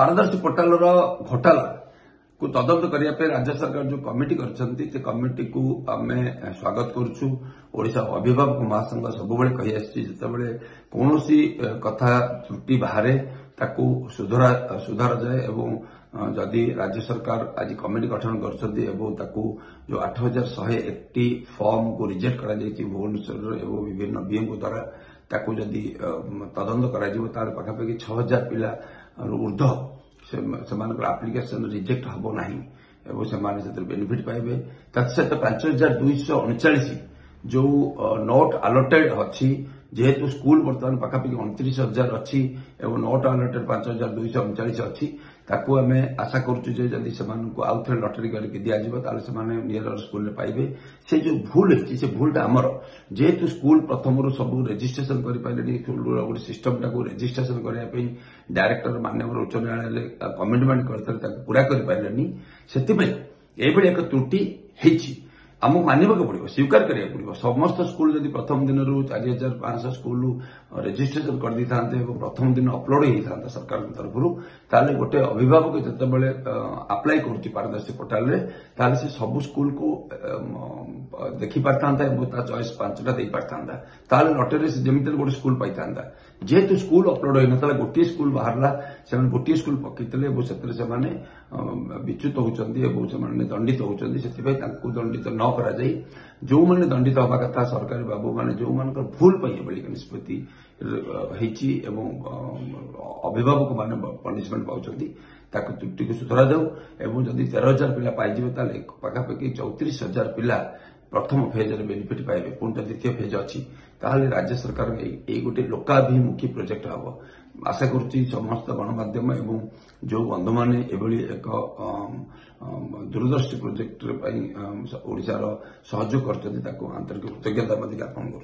पारदर्शी पोर्टाल घोटाला को तदंत करने राज्य सरकार जो कमिटी कर कमिटी को आम स्वागत करुचु। ओडिशा अभिभावक महासंघ सब कही आसते कौन कथा त्रुटि बाहर ताकू सुधार जाए एवं जदि राज्य सरकार आज कमिटी गठन कर जो 8101 फॉर्म को रिजेक्ट कर भुवनेश्वर एवं विभिन्न बीएम द्वारा ताकू जदि तदंत कर पाखापाखि 6000 पिला ऊर्ध से आप्लिकेशन रिजेक्ट हम ना से बेनिफिट पाइबे सहित 5239 जो नोट अलॉटेड अच्छी जेहेतु स्कूल बर्तमान पाखापाखि 29,000 अच्छी एवं नोट अलॉटेड 5239 अच्छी ताकू आम आशा करुचु जदि से आउ थे लटरी करके दिज्व नियर स्कूल में पाइबे से जो भूल है से भूलटा आमर जेहेतु स्कूल प्रथम सब रेजिस्ट्रेशन कर सिस्टम टाक रेजिस्ट्रेशन करने डायरेक्टर माननीय उच्च न्यायालय कमिटमेंट करते पूरा कर एक त्रुटि आमको मानवाक पड़ो स्वीकार करा पड़ो समस्त स्कूल जब प्रथम दिन 4500 स्कूल रेजिस्ट्रेशन कर दी था प्रथम दिन अपलोड होता सरकार तरफ ताले गोटे अभिभावक जिते अप्लाई कर पारदर्शी पोर्टाल से सब स्कूल को देखी पारता चॉइस 5टा दे पारता लटरी से जमी गोटे स्कूल पाई था जेहेतु स्कूल अपलोड होता गोटे स्कूल बाहर से गोटे स्कूल पकईते विच्युत होती दंडित होती दंडित न करा जाई जो मैंने दंडित हवा कथा सरकारी बाबू मैंने जो मान भूल निष्पत्ति अभिभावक मान पनिशमेंट पाँच त्रुटि को सुधरा जाऊ एवं जदि 13,000 पिला पाइबे पाखापाखि 34,000 पिला प्रथम फेज बेनिफिट पाइबे पुणी द्वितीय फेज अच्छी राज्य सरकार ये गोटे लोकाभिमुखी प्रोजेक्ट हम आशा करुच्ची समस्त गणमाध्यम एवं जो बंधु मैंने एक दूरदर्शी प्रोजेक्ट ओडिशार सहयोग कर आंतरिक कृतज्ञता ज्ञापन कर।